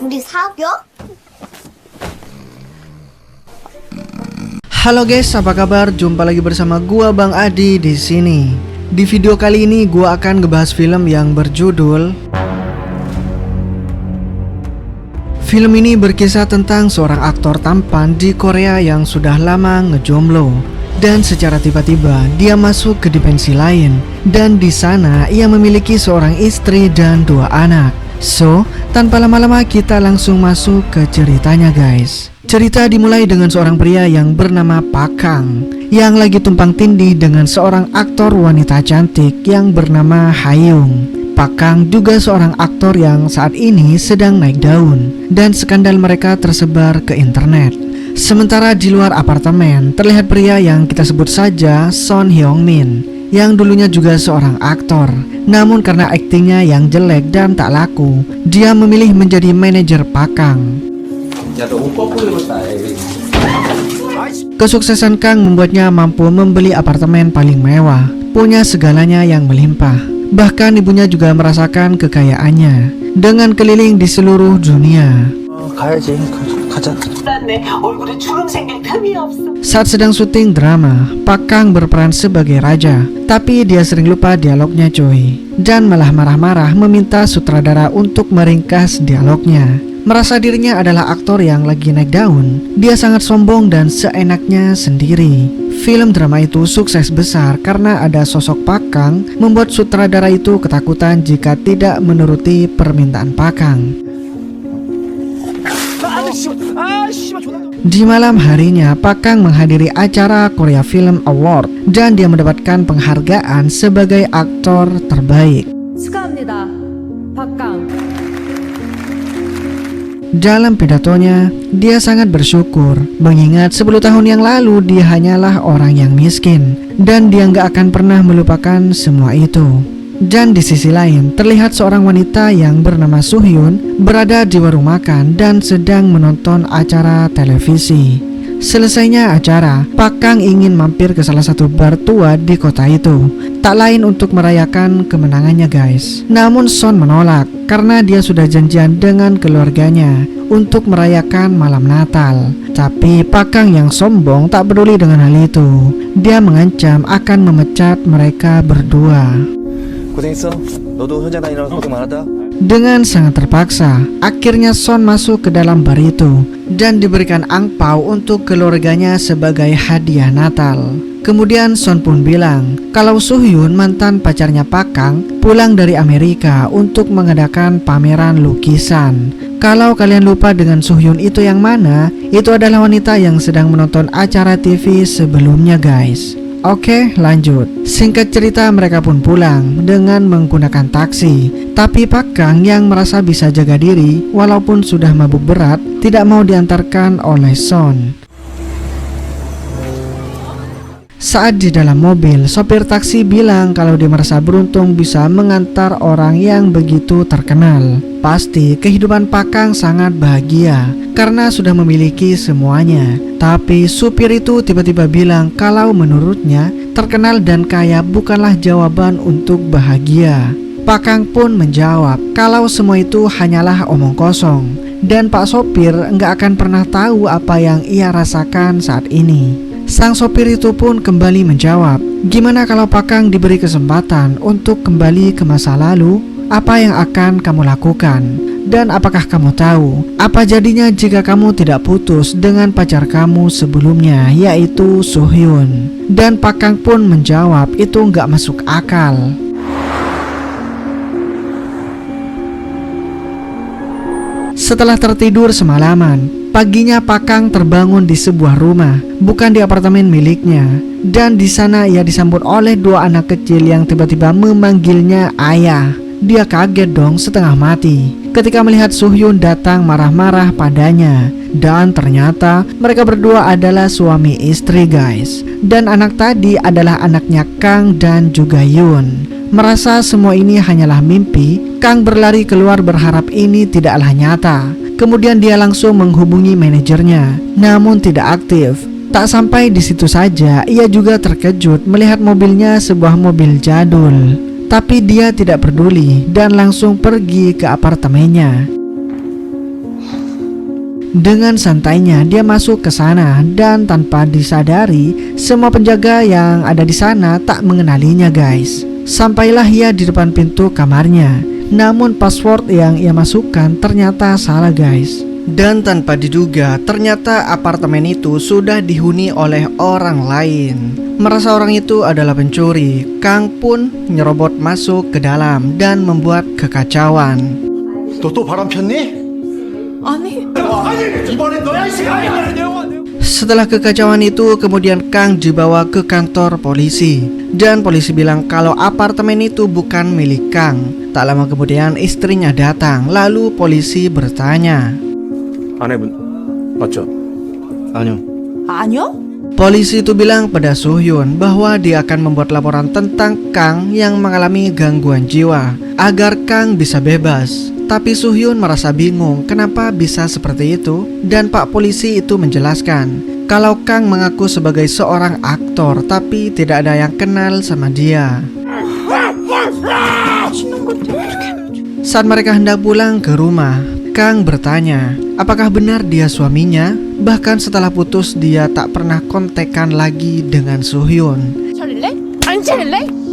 우리 사겨? Halo guys, apa kabar? Jumpa lagi bersama gua Bang Adi di sini. Di video kali ini gua akan ngebahas film yang berjudul. Film ini berkisah tentang seorang aktor tampan di Korea yang sudah lama ngejomblo. Dan secara tiba-tiba dia masuk ke dimensi lain. Dan di sana ia memiliki seorang istri dan 2 anak. So, tanpa lama-lama kita langsung masuk ke ceritanya guys. Cerita dimulai dengan seorang pria yang bernama Pak Kang yang lagi tumpang tindih dengan seorang aktor wanita cantik yang bernama Hayung. Pak Kang juga seorang aktor yang saat ini sedang naik daun dan skandal mereka tersebar ke internet. Sementara di luar apartemen terlihat pria yang kita sebut saja Son Hyung Min yang dulunya juga seorang aktor. Namun karena aktingnya yang jelek dan tak laku, dia memilih menjadi manajer Pak Kang. Kesuksesan Kang membuatnya mampu membeli apartemen paling mewah, punya segalanya yang melimpah. Bahkan ibunya juga merasakan kekayaannya dengan keliling di seluruh dunia. Saat sedang syuting drama, Pak Kang berperan sebagai raja, tapi dia sering lupa dialognya cuy, dan malah marah-marah meminta sutradara untuk meringkas dialognya. Merasa dirinya adalah aktor yang lagi naik daun, dia sangat sombong dan seenaknya sendiri. Film drama itu sukses besar karena ada sosok Pak Kang membuat sutradara itu ketakutan jika tidak menuruti permintaan Pak Kang. Di malam harinya, Pak Kang menghadiri acara Korea Film Award dan dia mendapatkan penghargaan sebagai aktor terbaik. 축하합니다, 박 Kang. Dalam pidatonya, dia sangat bersyukur mengingat 10 tahun yang lalu dia hanyalah orang yang miskin dan dia nggak akan pernah melupakan semua itu. Dan di sisi lain, terlihat seorang wanita yang bernama Suhyun berada di warung makan dan sedang menonton acara televisi. Selesainya acara, Pak Kang ingin mampir ke salah satu bar tua di kota itu, tak lain untuk merayakan kemenangannya guys. Namun Son menolak karena dia sudah janjian dengan keluarganya untuk merayakan malam Natal. Tapi Pak Kang yang sombong tak peduli dengan hal itu. Dia mengancam akan memecat mereka berdua. Dengan sangat terpaksa, akhirnya Son masuk ke dalam bar itu dan diberikan angpau untuk keluarganya sebagai hadiah Natal. Kemudian Son pun bilang kalau Suhyun, mantan pacarnya Pak Kang, pulang dari Amerika untuk mengadakan pameran lukisan. Kalau kalian lupa dengan Suhyun itu yang mana, itu adalah wanita yang sedang menonton acara TV sebelumnya guys. Oke, lanjut. Singkat cerita, mereka pun pulang dengan menggunakan taksi. Tapi Pak Kang yang merasa bisa jaga diri walaupun sudah mabuk berat tidak mau diantarkan oleh Son. Saat di dalam mobil, sopir taksi bilang kalau dia merasa beruntung bisa mengantar orang yang begitu terkenal. Pasti kehidupan Pak Kang sangat bahagia karena sudah memiliki semuanya. Tapi supir itu tiba-tiba bilang kalau menurutnya terkenal dan kaya bukanlah jawaban untuk bahagia. Pak Kang pun menjawab kalau semua itu hanyalah omong kosong dan Pak sopir nggak akan pernah tahu apa yang ia rasakan saat ini. Sang sopir itu pun kembali menjawab, gimana kalau Pak Kang diberi kesempatan untuk kembali ke masa lalu? Apa yang akan kamu lakukan? Dan apakah kamu tahu apa jadinya jika kamu tidak putus dengan pacar kamu sebelumnya, yaitu Suhyun? Dan Pak Kang pun menjawab itu nggak masuk akal. Setelah tertidur semalaman, paginya Pak Kang terbangun di sebuah rumah, bukan di apartemen miliknya. Dan di sana ia disambut oleh 2 anak kecil yang tiba-tiba memanggilnya ayah. Dia kaget dong setengah mati ketika melihat Suhyun datang marah-marah padanya. Dan ternyata mereka berdua adalah suami istri guys. Dan anak tadi adalah anaknya Kang dan juga Yun. Merasa semua ini hanyalah mimpi, Kang berlari keluar berharap ini tidaklah nyata. Kemudian dia langsung menghubungi manajernya, namun tidak aktif. Tak sampai di situ saja, ia juga terkejut melihat mobilnya sebuah mobil jadul. Tapi dia tidak peduli dan langsung pergi ke apartemennya. Dengan santainya dia masuk ke sana dan tanpa disadari semua penjaga yang ada di sana tak mengenalinya guys. Sampailah ia di depan pintu kamarnya. Namun password yang ia masukkan ternyata salah guys. Dan tanpa diduga ternyata apartemen itu sudah dihuni oleh orang lain. Merasa orang itu adalah pencuri, Kang pun nyerobot masuk ke dalam dan membuat kekacauan. 또 바람 폈니? 아니 이번엔 너야 Setelah kekacauan itu kemudian Kang dibawa ke kantor polisi. Dan polisi bilang kalau apartemen itu bukan milik Kang. Tak lama kemudian istrinya datang. Lalu polisi bertanya, 아내분 맞죠? 아니요. 아니요? polisi itu bilang pada Suhyun bahwa dia akan membuat laporan tentang Kang yang mengalami gangguan jiwa agar Kang bisa bebas. Tapi Suhyun merasa bingung kenapa bisa seperti itu. Dan Pak polisi itu menjelaskan kalau Kang mengaku sebagai seorang aktor tapi tidak ada yang kenal sama dia. Saat mereka hendak pulang ke rumah, Kang bertanya apakah benar dia suaminya. Bahkan setelah putus dia tak pernah kontekan lagi dengan Suhyun. 차릴래? 안 차릴래?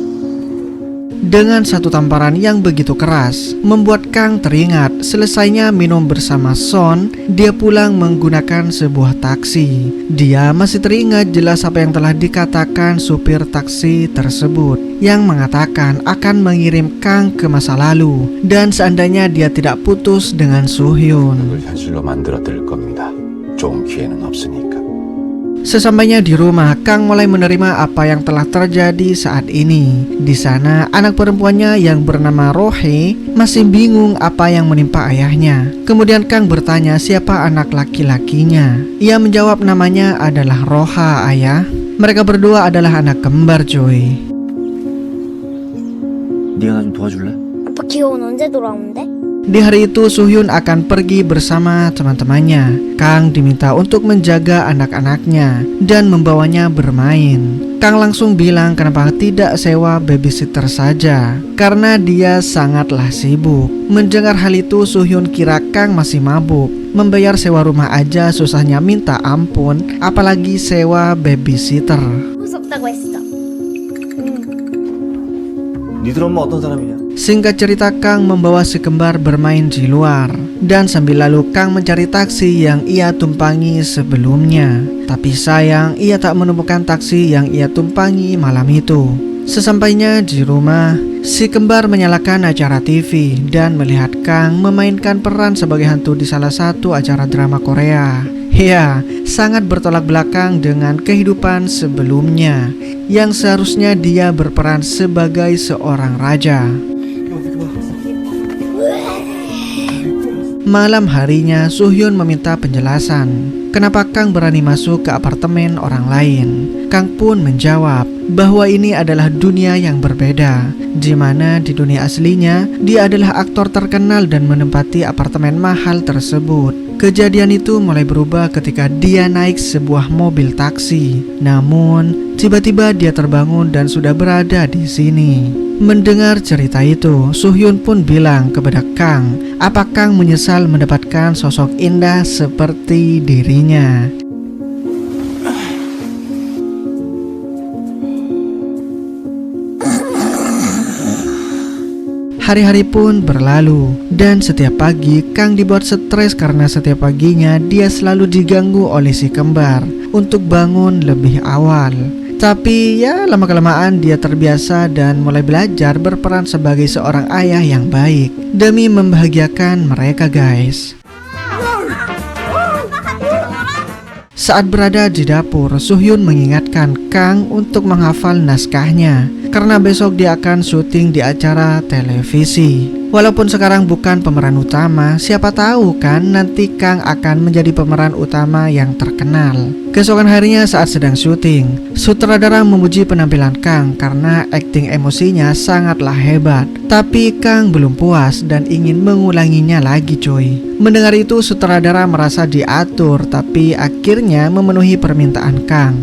Dengan satu tamparan yang begitu keras membuat Kang teringat selesainya minum bersama Son, dia pulang menggunakan sebuah taksi. Dia masih teringat jelas apa yang telah dikatakan supir taksi tersebut yang mengatakan akan mengirim Kang ke masa lalu dan seandainya dia tidak putus dengan Suhyun. 그걸 현실로 만들어드릴 겁니다. 좋은 기회는 없으니까. Sesampainya di rumah, Kang mulai menerima apa yang telah terjadi saat ini. Di sana, anak perempuannya yang bernama Rohe masih bingung apa yang menimpa ayahnya. Kemudian Kang bertanya siapa anak laki-lakinya. Ia menjawab namanya adalah Roha, ayah. Mereka berdua adalah anak kembar, cuy. 네가 나 좀 도와줄래? 아빠 기억은 언제 돌아오는데? Di hari itu Suhyun akan pergi bersama teman-temannya. Kang diminta untuk menjaga anak-anaknya dan membawanya bermain. Kang langsung bilang kenapa tidak sewa babysitter saja karena dia sangatlah sibuk. Mendengar hal itu Suhyun kira Kang masih mabuk. Membayar sewa rumah aja susahnya minta ampun, apalagi sewa babysitter. 무섭다고 했어. 니들 엄마 어떤 사람이냐? Singkat cerita Kang membawa si kembar bermain di luar. Dan sambil lalu Kang mencari taksi yang ia tumpangi sebelumnya. Tapi sayang ia tak menemukan taksi yang ia tumpangi malam itu. Sesampainya di rumah, si kembar menyalakan acara TV dan melihat Kang memainkan peran sebagai hantu di salah satu acara drama Korea. Ya, sangat bertolak belakang dengan kehidupan sebelumnya yang seharusnya dia berperan sebagai seorang raja. Malam harinya Suhyun meminta penjelasan kenapa Kang berani masuk ke apartemen orang lain. Kang pun menjawab bahwa ini adalah dunia yang berbeda, di mana di dunia aslinya dia adalah aktor terkenal dan menempati apartemen mahal tersebut. Kejadian itu mulai berubah ketika dia naik sebuah mobil taksi. Namun tiba-tiba dia terbangun dan sudah berada di sini. Mendengar cerita itu, Suhyun pun bilang kepada Kang, apa Kang menyesal mendapatkan sosok indah seperti dirinya. Hari-hari pun berlalu dan setiap pagi Kang dibuat stres karena setiap paginya dia selalu diganggu oleh si kembar untuk bangun lebih awal. Tapi ya lama-kelamaan dia terbiasa dan mulai belajar berperan sebagai seorang ayah yang baik demi membahagiakan mereka guys. Saat berada di dapur, Suhyun mengingatkan Kang untuk menghafal naskahnya karena besok dia akan syuting di acara televisi. Walaupun sekarang bukan pemeran utama, siapa tahu kan nanti Kang akan menjadi pemeran utama yang terkenal. Keesokan harinya saat sedang syuting, sutradara memuji penampilan Kang karena akting emosinya sangatlah hebat. Tapi Kang belum puas dan ingin mengulanginya lagi cuy. Mendengar itu sutradara merasa diatur tapi akhirnya memenuhi permintaan Kang.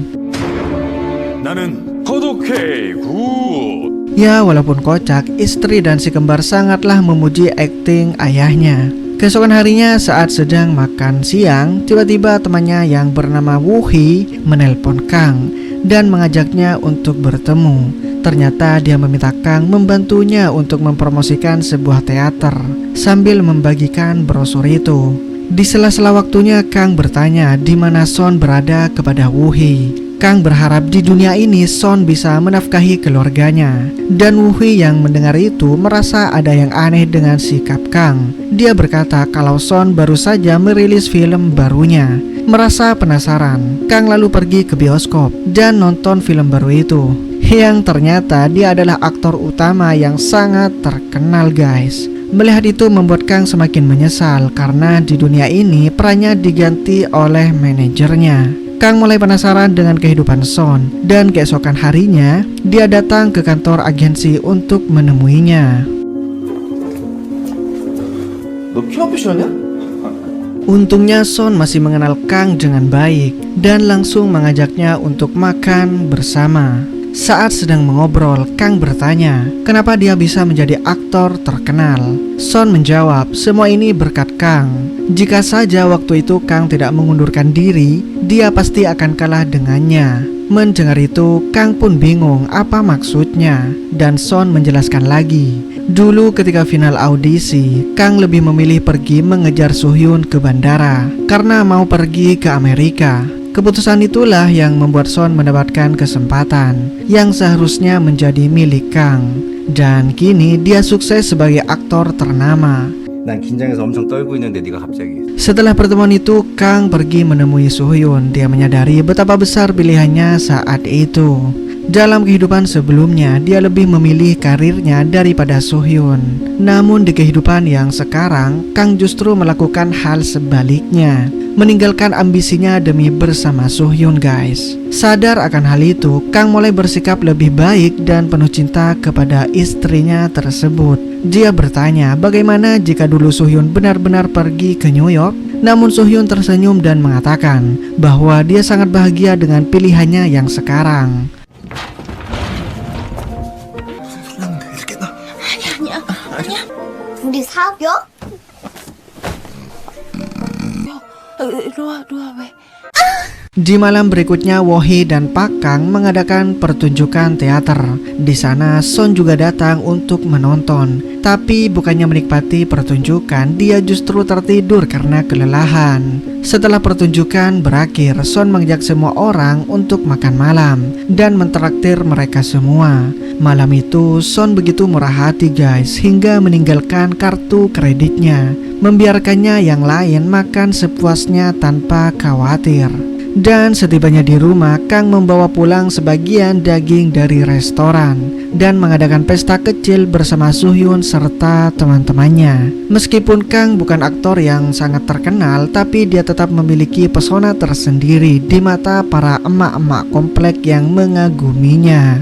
나는 고독해 굿. Ya, walaupun kocak, istri dan si kembar sangatlah memuji akting ayahnya. Keesokan harinya saat sedang makan siang, tiba-tiba temannya yang bernama Woo-hee menelpon Kang dan mengajaknya untuk bertemu. Ternyata dia meminta Kang membantunya untuk mempromosikan sebuah teater sambil membagikan brosur itu. Di sela-sela waktunya Kang bertanya di mana Son berada kepada Woo-hee. Kang berharap di dunia ini Son bisa menafkahi keluarganya. Dan Woo-hee yang mendengar itu merasa ada yang aneh dengan sikap Kang. Dia berkata kalau Son baru saja merilis film barunya. Merasa penasaran, Kang lalu pergi ke bioskop dan nonton film baru itu. Yang ternyata dia adalah aktor utama yang sangat terkenal guys. Melihat itu membuat Kang semakin menyesal karena di dunia ini perannya diganti oleh manajernya. Kang mulai penasaran dengan kehidupan Son dan keesokan harinya dia datang ke kantor agensi untuk menemuinya. 너 키 실었냐? Untungnya Son masih mengenal Kang dengan baik dan langsung mengajaknya untuk makan bersama. Saat sedang mengobrol, Kang bertanya kenapa dia bisa menjadi aktor terkenal. Son menjawab semua ini berkat Kang. Jika saja waktu itu Kang tidak mengundurkan diri, dia pasti akan kalah dengannya. Mendengar itu, Kang pun bingung apa maksudnya dan Son menjelaskan lagi. Dulu ketika final audisi, Kang lebih memilih pergi mengejar Soo-hyun ke bandara karena mau pergi ke Amerika. Keputusan itulah yang membuat Son mendapatkan kesempatan yang seharusnya menjadi milik Kang. Dan kini dia sukses sebagai aktor ternama. 난 긴장해서 엄청 떨고 있는데 네가 갑자기. Setelah pertemuan itu, Kang pergi menemui Soo-hyun. Dia menyadari betapa besar pilihannya saat itu. Dalam kehidupan sebelumnya, dia lebih memilih karirnya daripada Soo-hyun. Namun di kehidupan yang sekarang, Kang justru melakukan hal sebaliknya, meninggalkan ambisinya demi bersama Soo-hyun guys. Sadar akan hal itu, Kang mulai bersikap lebih baik dan penuh cinta kepada istrinya tersebut. Dia bertanya bagaimana jika dulu Soo-hyun benar-benar pergi ke New York. Namun Soo-hyun tersenyum dan mengatakan bahwa dia sangat bahagia dengan pilihannya yang sekarang. 우리 사겨? 이리 와 왜? Di malam berikutnya, Woo-hee dan Pak Kang mengadakan pertunjukan teater. Di sana Son juga datang untuk menonton. Tapi bukannya menikmati pertunjukan, dia justru tertidur karena kelelahan. Setelah pertunjukan berakhir, Son mengajak semua orang untuk makan malam dan mentraktir mereka semua. Malam itu Son begitu murah hati guys, hingga meninggalkan kartu kreditnya, membiarkannya yang lain makan sepuasnya tanpa khawatir. Dan setibanya di rumah, Kang membawa pulang sebagian daging dari restoran dan mengadakan pesta kecil bersama Soo-hyun serta teman-temannya. Meskipun Kang bukan aktor yang sangat terkenal, tapi dia tetap memiliki pesona tersendiri di mata para emak-emak komplek yang mengaguminya.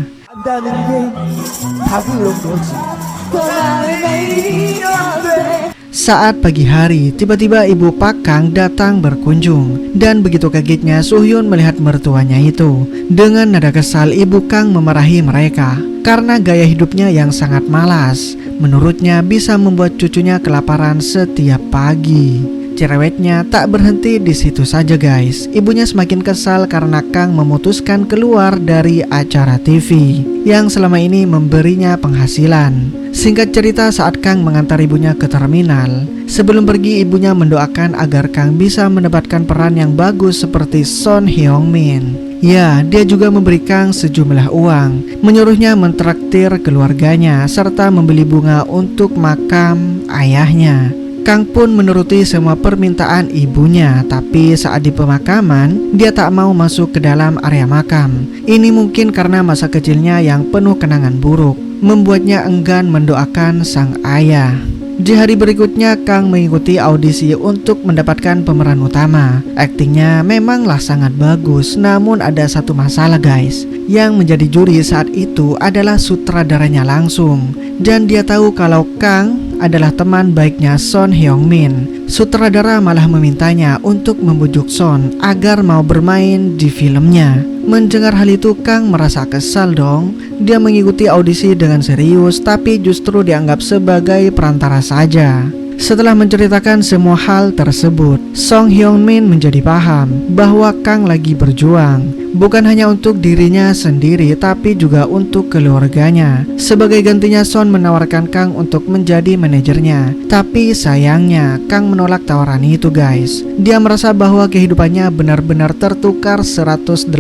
Saat pagi hari, tiba-tiba ibu Pak Kang datang berkunjung. Dan begitu kagetnya Soo-hyun melihat mertuanya itu. Dengan nada kesal, ibu Kang memarahi mereka karena gaya hidupnya yang sangat malas. Menurutnya bisa membuat cucunya kelaparan setiap pagi. Cerewetnya tak berhenti di situ saja guys. Ibunya semakin kesal karena Kang memutuskan keluar dari acara TV yang selama ini memberinya penghasilan. Singkat cerita, saat Kang mengantar ibunya ke terminal, sebelum pergi ibunya mendoakan agar Kang bisa mendapatkan peran yang bagus seperti Son Heung-min. Ya, dia juga memberi Kang sejumlah uang, menyuruhnya mentraktir keluarganya serta membeli bunga untuk makam ayahnya. Kang pun menuruti semua permintaan ibunya, tapi saat di pemakaman, dia tak mau masuk ke dalam area makam. Ini mungkin karena masa kecilnya yang penuh kenangan buruk, membuatnya enggan mendoakan sang ayah. Di hari berikutnya, Kang mengikuti audisi untuk mendapatkan pemeran utama. Aktingnya memanglah sangat bagus, namun ada satu masalah guys. Yang menjadi juri saat itu adalah sutradaranya langsung. Dan dia tahu kalau Kang adalah teman baiknya Son Heung-min. Sutradara malah memintanya untuk membujuk Son agar mau bermain di filmnya. Mendengar hal itu, Kang merasa kesal dong. Dia mengikuti audisi dengan serius, tapi justru dianggap sebagai perantara saja. Setelah menceritakan semua hal tersebut, Song Hyung Min menjadi paham bahwa Kang lagi berjuang, bukan hanya untuk dirinya sendiri tapi juga untuk keluarganya. Sebagai gantinya, Son menawarkan Kang untuk menjadi manajernya, tapi sayangnya Kang menolak tawaran itu guys. Dia merasa bahwa kehidupannya benar-benar tertukar 180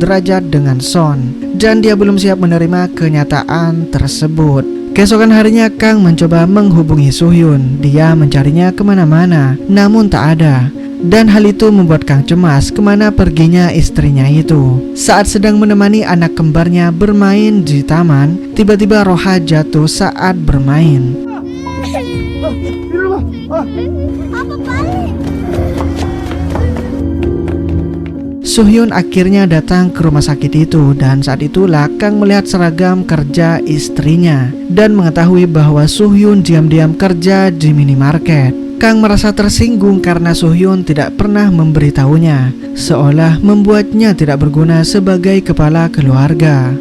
derajat dengan Son, dan dia belum siap menerima kenyataan tersebut. Keesokan harinya, Kang mencoba menghubungi Soo-hyun. Dia mencarinya kemana-mana, namun tak ada. Dan hal itu membuat Kang cemas kemana perginya istrinya itu. Saat sedang menemani anak kembarnya bermain di taman, tiba-tiba Roha jatuh saat bermain. Soo-hyun akhirnya datang ke rumah sakit itu, dan saat itulah Kang melihat seragam kerja istrinya dan mengetahui bahwa Soo-hyun diam-diam kerja di minimarket. Kang merasa tersinggung karena Soo-hyun tidak pernah memberitahunya, seolah membuatnya tidak berguna sebagai kepala keluarga.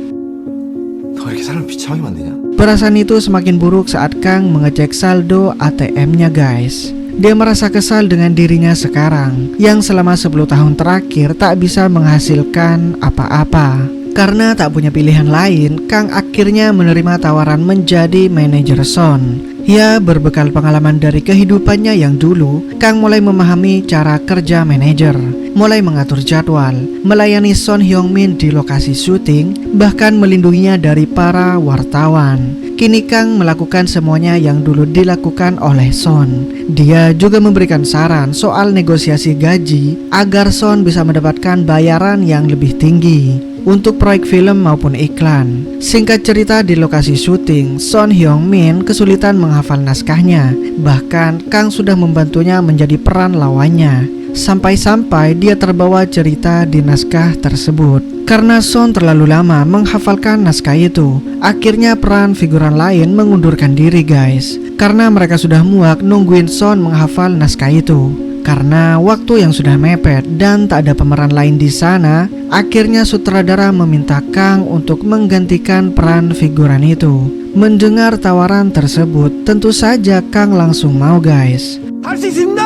너 이렇게 사람을 비참하게 만드냐? Perasaan itu semakin buruk saat Kang mengecek saldo ATM-nya guys. Dia merasa kesal dengan dirinya sekarang yang selama 10 tahun terakhir tak bisa menghasilkan apa-apa. Karena tak punya pilihan lain, Kang akhirnya menerima tawaran menjadi manajer Son. Ya, berbekal pengalaman dari kehidupannya yang dulu, Kang mulai memahami cara kerja manajer, mulai mengatur jadwal, melayani Son Hyung Min di lokasi syuting, bahkan melindunginya dari para wartawan. Kini Kang melakukan semuanya yang dulu dilakukan oleh Son. Dia juga memberikan saran soal negosiasi gaji agar Son bisa mendapatkan bayaran yang lebih tinggi untuk proyek film maupun iklan. Singkat cerita, di lokasi syuting, Son Hyung Min kesulitan menghafal naskahnya. Bahkan Kang sudah membantunya menjadi peran lawannya. Sampai-sampai dia terbawa cerita di naskah tersebut. Karena Son terlalu lama menghafalkan naskah itu, akhirnya peran figuran lain mengundurkan diri guys. Karena mereka sudah muak nungguin Son menghafal naskah itu. Karena waktu yang sudah mepet dan tak ada pemeran lain di sana, akhirnya sutradara meminta Kang untuk menggantikan peran figuran itu. Mendengar tawaran tersebut, tentu saja Kang langsung mau guys. 할 수 있습니다!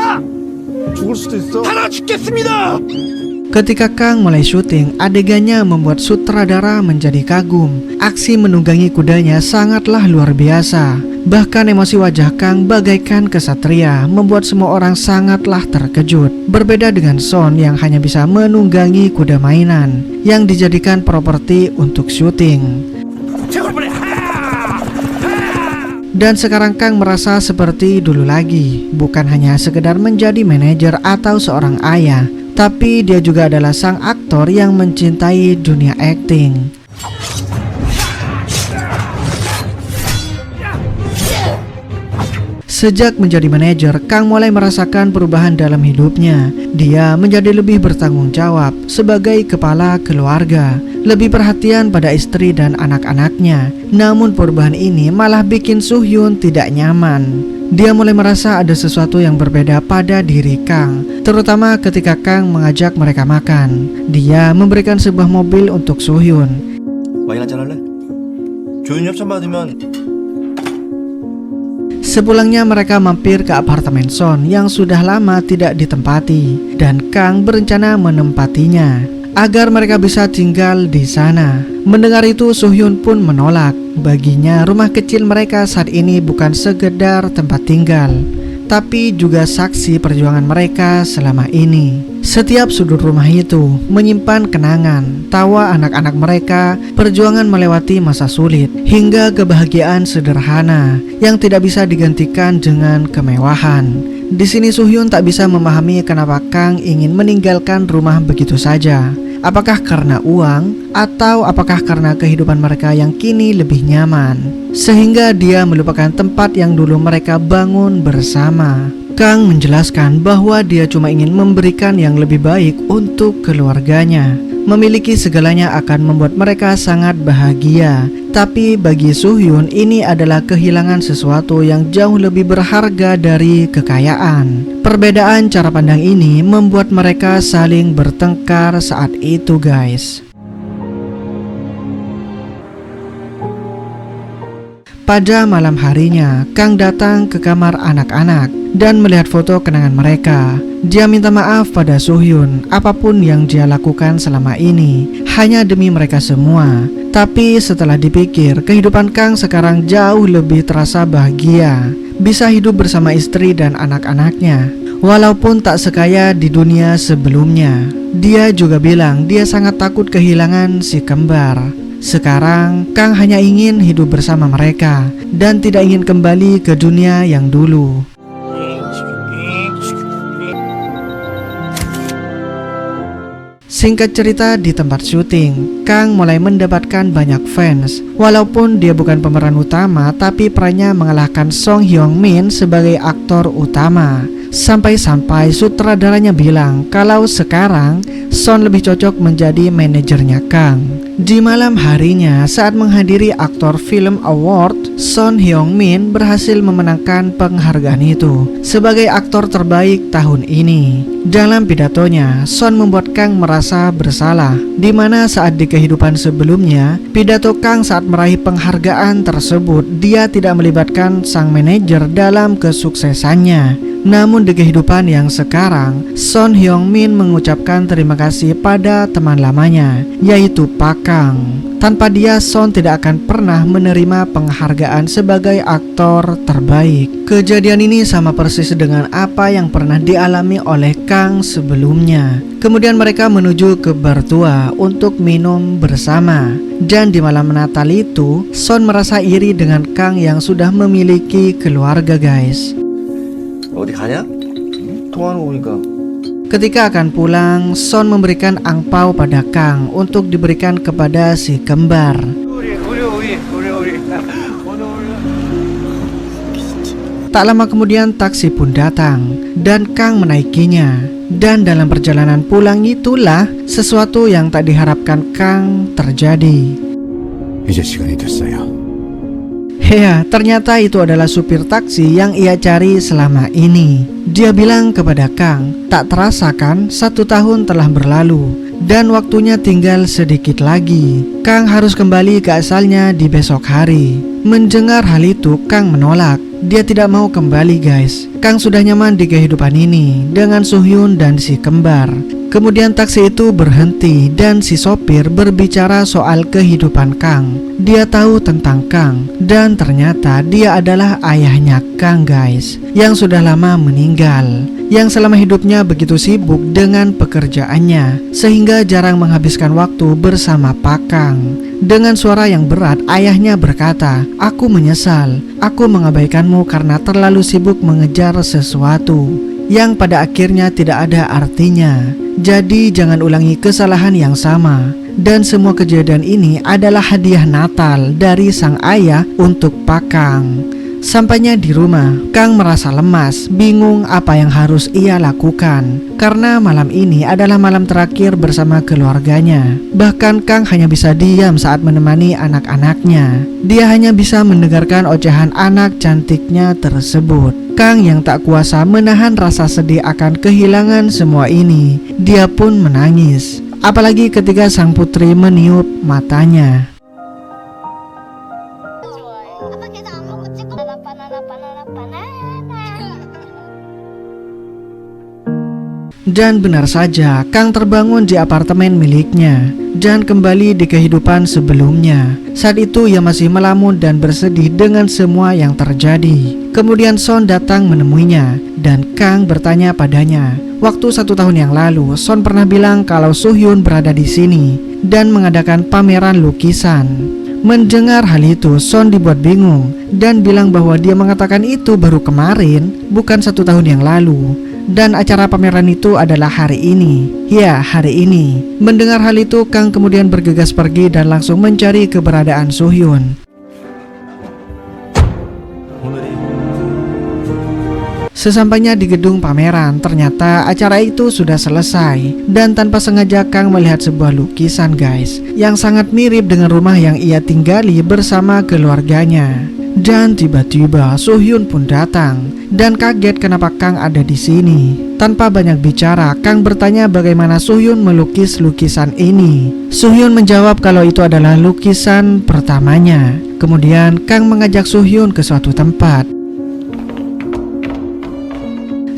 죽을 수도 있어. 하나 죽겠습니다! Ketika Kang mulai syuting, adegannya membuat sutradara menjadi kagum. Aksi menunggangi kudanya sangatlah luar biasa. Bahkan emosi wajah Kang bagaikan kesatria, membuat semua orang sangatlah terkejut. Berbeda dengan Son yang hanya bisa menunggangi kuda mainan yang dijadikan properti untuk syuting. Dan sekarang Kang merasa seperti dulu lagi, bukan hanya sekedar menjadi manajer atau seorang ayah, tapi dia juga adalah sang aktor yang mencintai dunia akting. Sejak menjadi manajer, Kang mulai merasakan perubahan dalam hidupnya. Dia menjadi lebih bertanggung jawab sebagai kepala keluarga, lebih perhatian pada istri dan anak-anaknya. Namun perubahan ini malah bikin Soo-hyun tidak nyaman. Dia mulai merasa ada sesuatu yang berbeda pada diri Kang, terutama ketika Kang mengajak mereka makan. Dia memberikan sebuah mobil untuk Soo-hyun. 와인 한잔 할래? 조윤이 협찬 받으면 Sepulangnya mereka mampir ke apartemen Son yang sudah lama tidak ditempati, dan Kang berencana menempatinya agar mereka bisa tinggal di sana. Mendengar itu, Soo-hyun pun menolak. Baginya rumah kecil mereka saat ini bukan sekedar tempat tinggal, tapi juga saksi perjuangan mereka selama ini. Setiap sudut rumah itu menyimpan kenangan, tawa anak-anak mereka, perjuangan melewati masa sulit, hingga kebahagiaan sederhana yang tidak bisa digantikan dengan kemewahan. Di sini Soo-hyun tak bisa memahami kenapa Kang ingin meninggalkan rumah begitu saja. Apakah karena uang, atau apakah karena kehidupan mereka yang kini lebih nyaman, sehingga dia melupakan tempat yang dulu mereka bangun bersama. Kang menjelaskan bahwa dia cuma ingin memberikan yang lebih baik untuk keluarganya. Memiliki segalanya akan membuat mereka sangat bahagia. Tapi bagi Soo-hyun, ini adalah kehilangan sesuatu yang jauh lebih berharga dari kekayaan. Perbedaan cara pandang ini membuat mereka saling bertengkar saat itu guys. Pada malam harinya, Kang datang ke kamar anak-anak dan melihat foto kenangan mereka. Dia minta maaf pada Soo-hyun apapun yang dia lakukan selama ini, hanya demi mereka semua. Tapi setelah dipikir, kehidupan Kang sekarang jauh lebih terasa bahagia. Bisa hidup bersama istri dan anak-anaknya, walaupun tak sekaya di dunia sebelumnya. Dia juga bilang dia sangat takut kehilangan si kembar. Sekarang, Kang hanya ingin hidup bersama mereka dan tidak ingin kembali ke dunia yang dulu. Singkat cerita, di tempat syuting, Kang mulai mendapatkan banyak fans. Walaupun dia bukan pemeran utama, tapi perannya mengalahkan Song Hyung Min sebagai aktor utama. Sampai-sampai sutradaranya bilang kalau sekarang Son lebih cocok menjadi manajernya Kang. Di malam harinya, saat menghadiri Aktor Film Award, Son Hyung Min berhasil memenangkan penghargaan itu sebagai aktor terbaik tahun ini. Dalam pidatonya, Son membuat Kang merasa bersalah, di mana saat di kehidupan sebelumnya, pidato Kang saat meraih penghargaan tersebut, dia tidak melibatkan sang manajer dalam kesuksesannya. Namun di kehidupan yang sekarang, Son Hyung Min mengucapkan terima kasih pada teman lamanya, yaitu Pak Kang. Tanpa dia, Son tidak akan pernah menerima penghargaan sebagai aktor terbaik. Kejadian ini sama persis dengan apa yang pernah dialami oleh Kang sebelumnya. Kemudian mereka menuju ke bar tua untuk minum bersama. Dan di malam Natal itu, Son merasa iri dengan Kang yang sudah memiliki keluarga, guys. 어디 가냐? 통화하러 오니까. Ketika akan pulang, Son memberikan angpau pada Kang untuk diberikan kepada si kembar. Tak lama kemudian taksi pun datang dan Kang menaikinya. Dan dalam perjalanan pulang itulah sesuatu yang tak diharapkan Kang terjadi. 이제 시간이 됐어요. Ya, ternyata itu adalah supir taksi yang ia cari selama ini. Dia bilang kepada Kang, tak terasa kan 1 tahun telah berlalu dan waktunya tinggal sedikit lagi. Kang harus kembali ke asalnya di besok hari. Mendengar hal itu, Kang menolak. Dia tidak mau kembali, guys. Kang sudah nyaman di kehidupan ini dengan Soo-hyun dan si kembar. Kemudian taksi itu berhenti dan si sopir berbicara soal kehidupan Kang. Dia tahu tentang Kang dan ternyata dia adalah ayahnya Kang, guys, yang sudah lama meninggal, yang selama hidupnya begitu sibuk dengan pekerjaannya sehingga jarang menghabiskan waktu bersama Pak Kang. Dengan suara yang berat, ayahnya berkata, "Aku menyesal, aku mengabaikanmu karena terlalu sibuk mengejar sesuatu yang pada akhirnya tidak ada artinya. Jadi jangan ulangi kesalahan yang sama." Dan semua kejadian ini adalah hadiah Natal dari sang ayah untuk Pak Kang. Sampainya di rumah, Kang merasa lemas, bingung apa yang harus ia lakukan. Karena malam ini adalah malam terakhir bersama keluarganya. Bahkan Kang hanya bisa diam saat menemani anak-anaknya. Dia hanya bisa mendengarkan ocehan anak cantiknya tersebut. Kang yang tak kuasa menahan rasa sedih akan kehilangan semua ini, dia pun menangis. Apalagi ketika sang putri meniup matanya. Dan benar saja, Kang terbangun di apartemen miliknya dan kembali di kehidupan sebelumnya. Saat itu ia masih melamun dan bersedih dengan semua yang terjadi. Kemudian Son datang menemuinya dan Kang bertanya padanya. Waktu 1 tahun yang lalu, Son pernah bilang kalau Soo-hyun berada di sini dan mengadakan pameran lukisan. Mendengar hal itu, Son dibuat bingung dan bilang bahwa dia mengatakan itu baru kemarin, bukan 1 tahun yang lalu. Dan acara pameran itu adalah hari ini. Ya, hari ini. Mendengar hal itu, Kang kemudian bergegas pergi dan langsung mencari keberadaan Soo-hyun. Sesampainya di gedung pameran, ternyata acara itu sudah selesai. Dan tanpa sengaja Kang melihat sebuah lukisan, guys, yang sangat mirip dengan rumah yang ia tinggali bersama keluarganya. Dan tiba-tiba Soo-hyun pun datang dan kaget kenapa Kang ada di sini. Tanpa banyak bicara, Kang bertanya bagaimana Soo-hyun melukis lukisan ini. Soo-hyun menjawab kalau itu adalah lukisan pertamanya. Kemudian Kang mengajak Soo-hyun ke suatu tempat.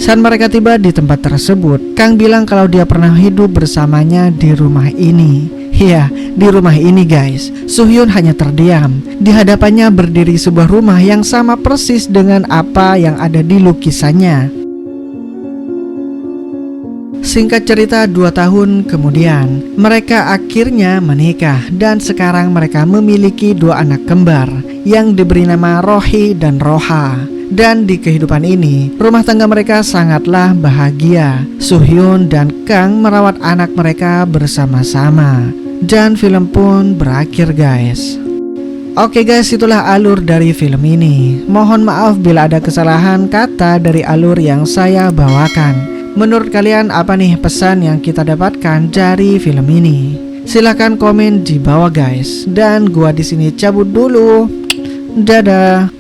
Saat mereka tiba di tempat tersebut, Kang bilang kalau dia pernah hidup bersamanya di rumah ini. Ya, di rumah ini guys. Soo-hyun hanya terdiam. Di hadapannya berdiri sebuah rumah yang sama persis dengan apa yang ada di lukisannya. Singkat cerita, 2 tahun kemudian mereka akhirnya menikah dan sekarang mereka memiliki 2 anak kembar yang diberi nama Rohi dan Roha. Dan di kehidupan ini, rumah tangga mereka sangatlah bahagia. Soo-hyun dan Kang merawat anak mereka bersama-sama. Dan film pun berakhir guys. Oke guys, itulah alur dari film ini. Mohon maaf bila ada kesalahan kata dari alur yang saya bawakan. Menurut kalian apa nih pesan yang kita dapatkan dari film ini? Silahkan komen di bawah guys. Dan gua di sini cabut dulu. Dadah.